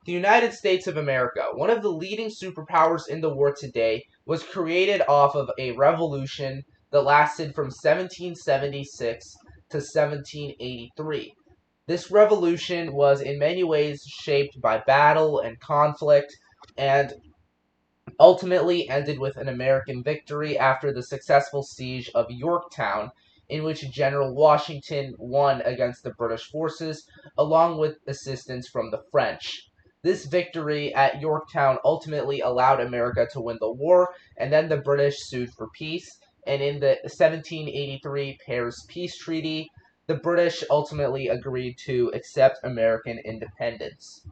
The United States of America, one of the leading superpowers in the war today, was created off of a revolution that lasted from 1776 to 1783. This revolution was in many ways shaped by battle and conflict, and ultimately ended with an American victory after the successful siege of Yorktown, in which General Washington won against the British forces, along with assistance from the French. This victory at Yorktown ultimately allowed America to win the war, and then the British sued for peace. And in the 1783 Paris Peace Treaty, the British ultimately agreed to accept American independence.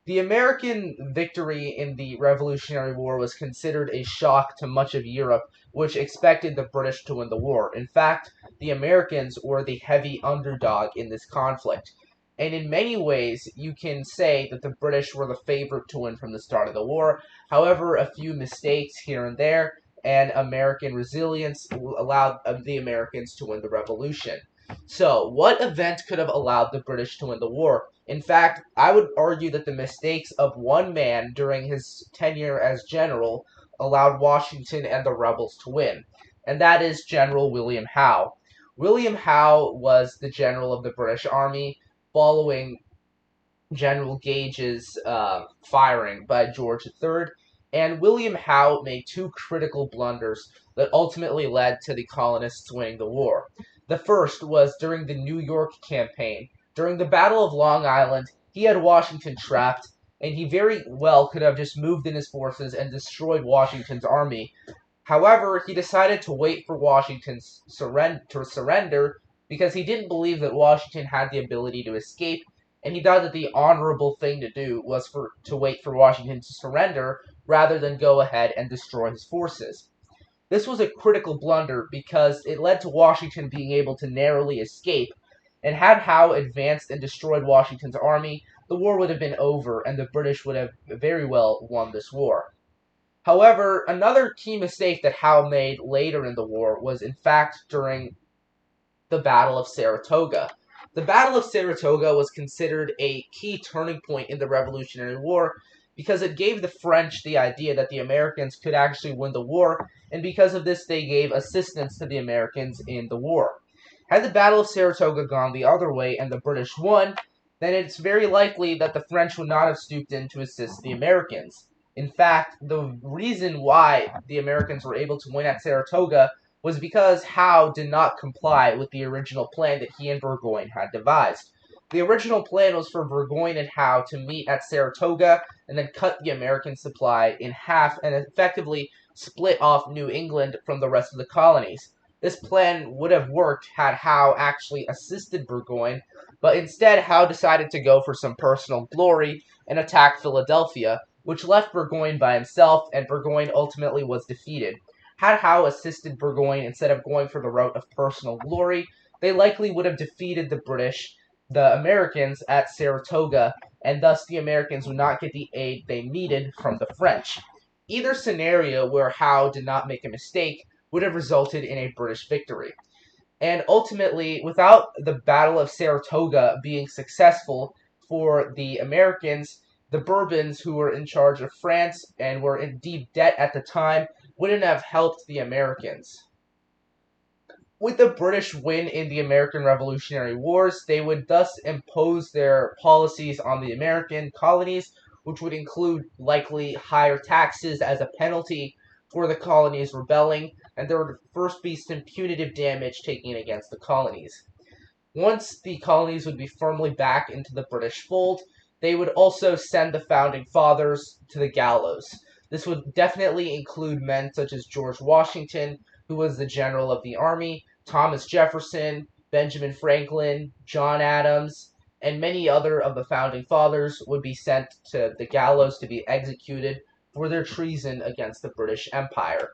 The American victory in the Revolutionary War was considered a shock to much of Europe, which expected the British to win the war. In fact, the Americans were the heavy underdog in this conflict. And in many ways, you can say that the British were the favorite to win from the start of the war. However, a few mistakes here and there and American resilience allowed the Americans to win the revolution. So, what event could have allowed the British to win the war? In fact, I would argue that the mistakes of one man during his tenure as general allowed Washington and the rebels to win, and that is General William Howe. William Howe was the general of the British Army following General Gage's firing by George III, and William Howe made two critical blunders that ultimately led to the colonists winning the war. The first was during the New York campaign. During the Battle of Long Island, he had Washington trapped, and he very well could have just moved in his forces and destroyed Washington's army. However, he decided to wait for Washington's to surrender because he didn't believe that Washington had the ability to escape, and he thought that the honorable thing to do was to wait for Washington to surrender rather than go ahead and destroy his forces. This was a critical blunder because it led to Washington being able to narrowly escape, and had Howe advanced and destroyed Washington's army, the war would have been over and the British would have very well won this war. However, another key mistake that Howe made later in the war was in fact during the Battle of Saratoga. The Battle of Saratoga was considered a key turning point in the Revolutionary War because it gave the French the idea that the Americans could actually win the war, and because of this they gave assistance to the Americans in the war. Had the Battle of Saratoga gone the other way and the British won, then it's very likely that the French would not have stooped in to assist the Americans. In fact, the reason why the Americans were able to win at Saratoga was because Howe did not comply with the original plan that he and Burgoyne had devised. The original plan was for Burgoyne and Howe to meet at Saratoga and then cut the American supply in half and effectively split off New England from the rest of the colonies. This plan would have worked had Howe actually assisted Burgoyne, but instead Howe decided to go for some personal glory and attack Philadelphia, which left Burgoyne by himself, and Burgoyne ultimately was defeated. Had Howe assisted Burgoyne instead of going for the route of personal glory, they likely would have defeated the Americans at Saratoga, and thus the Americans would not get the aid they needed from the French. Either scenario where Howe did not make a mistake would have resulted in a British victory. And ultimately, without the Battle of Saratoga being successful for the Americans, the Bourbons, who were in charge of France and were in deep debt at the time, wouldn't have helped the Americans. With the British win in the American Revolutionary Wars, they would thus impose their policies on the American colonies, which would include likely higher taxes as a penalty for the colonies rebelling, and there would first be some punitive damage taken against the colonies. Once the colonies would be firmly back into the British fold, they would also send the founding fathers to the gallows. This would definitely include men such as George Washington, who was the general of the army, Thomas Jefferson, Benjamin Franklin, John Adams, and many other of the founding fathers would be sent to the gallows to be executed for their treason against the British Empire.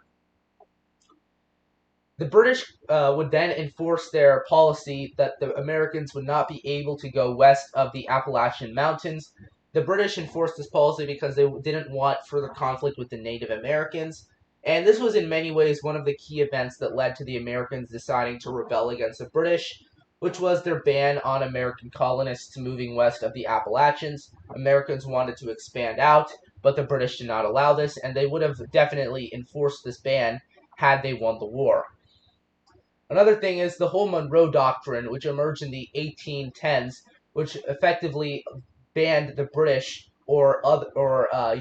The British would then enforce their policy that the Americans would not be able to go west of the Appalachian Mountains. The British enforced this policy because they didn't want further conflict with the Native Americans, and this was in many ways one of the key events that led to the Americans deciding to rebel against the British. which was their ban on American colonists moving west of the Appalachians. Americans wanted to expand out, but the British did not allow this, and they would have definitely enforced this ban had they won the war. Another thing is the whole Monroe Doctrine, which emerged in the 1810s, which effectively banned the British or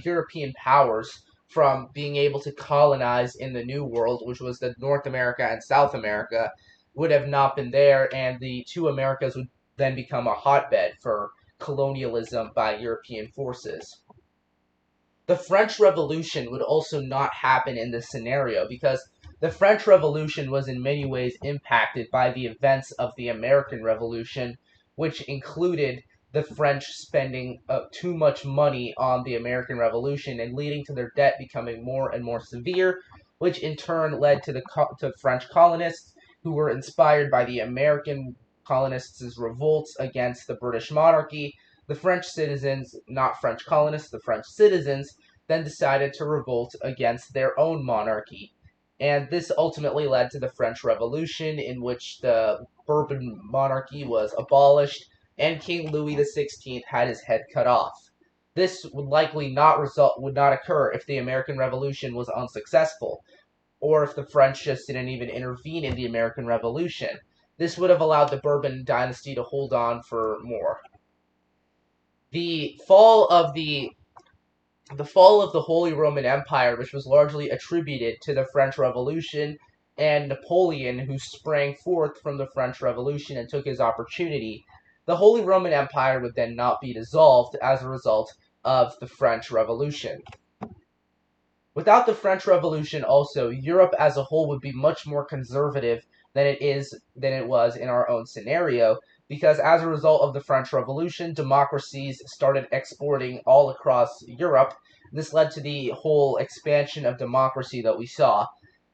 European powers from being able to colonize in the New World, which was the North America and South America, would have not been there, and the two Americas would then become a hotbed for colonialism by European forces. The French Revolution would also not happen in this scenario because the French Revolution was in many ways impacted by the events of the American Revolution, which included the French spending too much money on the American Revolution and leading to their debt becoming more and more severe, which in turn led to to French colonists who were inspired by the American colonists' revolts against the British monarchy. The French citizens, not French colonists, the French citizens, then decided to revolt against their own monarchy. And this ultimately led to the French Revolution, in which the Bourbon monarchy was abolished and King Louis XVI had his head cut off. This would likely would not occur if the American Revolution was unsuccessful, or if the French just didn't even intervene in the American Revolution. This would have allowed the Bourbon dynasty to hold on for more. The fall of the Holy Roman Empire, which was largely attributed to the French Revolution and Napoleon, who sprang forth from the French Revolution and took his opportunity, the Holy Roman Empire would then not be dissolved as a result of the French Revolution. Without the French Revolution also, Europe as a whole would be much more conservative than it was in our own scenario, because as a result of the French Revolution, democracies started exporting all across Europe. This led to the whole expansion of democracy that we saw.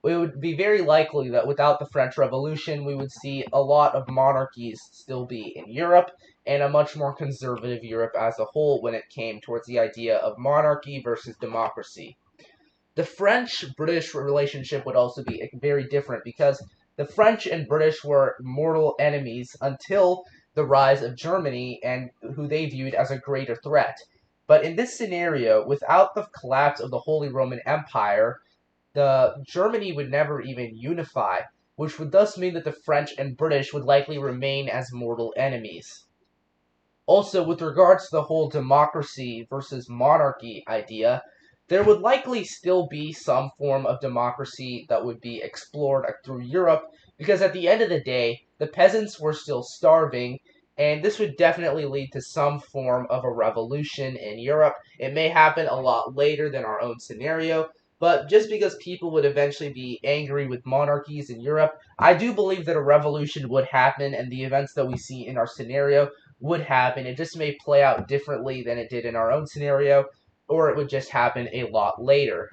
It would be very likely that without the French Revolution, we would see a lot of monarchies still be in Europe, and a much more conservative Europe as a whole when it came towards the idea of monarchy versus democracy. The French-British relationship would also be very different because the French and British were mortal enemies until the rise of Germany, and who they viewed as a greater threat. But in this scenario, without the collapse of the Holy Roman Empire, Germany would never even unify, which would thus mean that the French and British would likely remain as mortal enemies. Also, with regards to the whole democracy versus monarchy idea, there would likely still be some form of democracy that would be explored through Europe, because at the end of the day, the peasants were still starving, and this would definitely lead to some form of a revolution in Europe. It may happen a lot later than our own scenario, but just because people would eventually be angry with monarchies in Europe, I do believe that a revolution would happen, and the events that we see in our scenario would happen. It just may play out differently than it did in our own scenario, or it would just happen a lot later.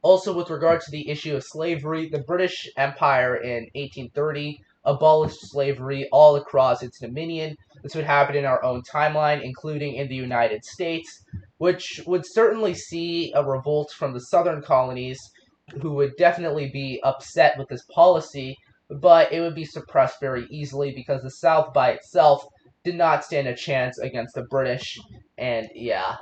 Also, with regard to the issue of slavery, the British Empire in 1830 abolished slavery all across its dominion. This would happen in our own timeline, including in the United States, which would certainly see a revolt from the southern colonies, who would definitely be upset with this policy, but it would be suppressed very easily because the South by itself did not stand a chance against the British, and yeah.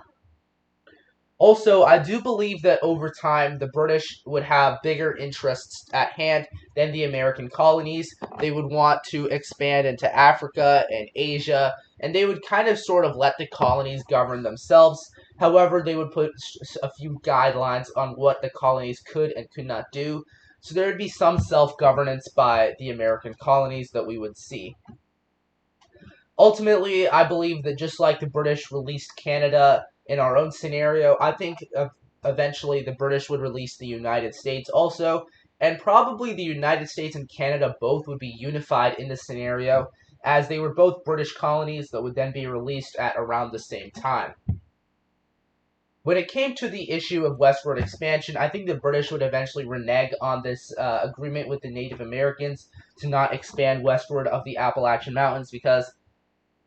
Also, I do believe that over time, the British would have bigger interests at hand than the American colonies. They would want to expand into Africa and Asia, and they would kind of sort of let the colonies govern themselves. However, they would put a few guidelines on what the colonies could and could not do. So there would be some self-governance by the American colonies that we would see. Ultimately, I believe that just like the British released Canada in our own scenario, I think eventually the British would release the United States also, and probably the United States and Canada both would be unified in this scenario, as they were both British colonies that would then be released at around the same time. When it came to the issue of westward expansion, I think the British would eventually renege on this agreement with the Native Americans to not expand westward of the Appalachian Mountains because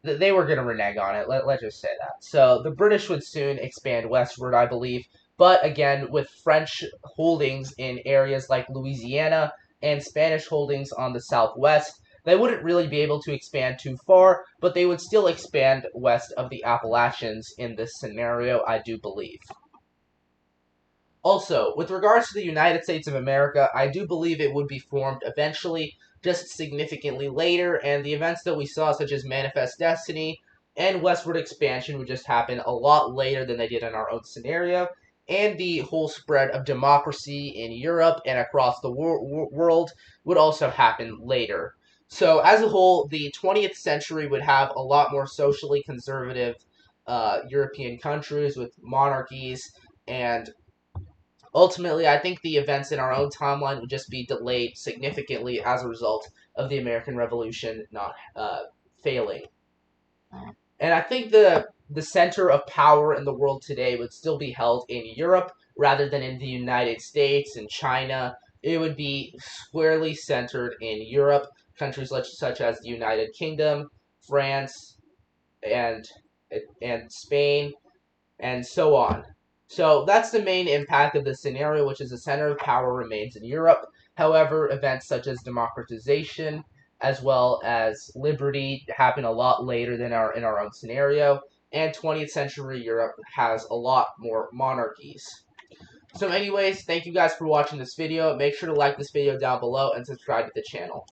they were going to renege on it. Let's just say that. So the British would soon expand westward, I believe, but again, with French holdings in areas like Louisiana and Spanish holdings on the southwest, They wouldn't really be able to expand too far, but they would still expand west of the Appalachians in this scenario, I do believe. Also, with regards to the United States of America, I do believe it would be formed eventually, just significantly later, and the events that we saw, such as Manifest Destiny and westward expansion, would just happen a lot later than they did in our own scenario, and the whole spread of democracy in Europe and across the world would also happen later. So, as a whole, the 20th century would have a lot more socially conservative European countries with monarchies, and ultimately, I think the events in our own timeline would just be delayed significantly as a result of the American Revolution not failing. And I think the center of power in the world today would still be held in Europe rather than in the United States and China. It would be squarely centered in Europe, countries such as the United Kingdom, France, and and Spain, and so on. So that's the main impact of the scenario, which is the center of power remains in Europe. However, events such as democratization as well as liberty happen a lot later than in our own scenario, and 20th century Europe has a lot more monarchies. So anyways, thank you guys for watching this video. Make sure to like this video down below and subscribe to the channel.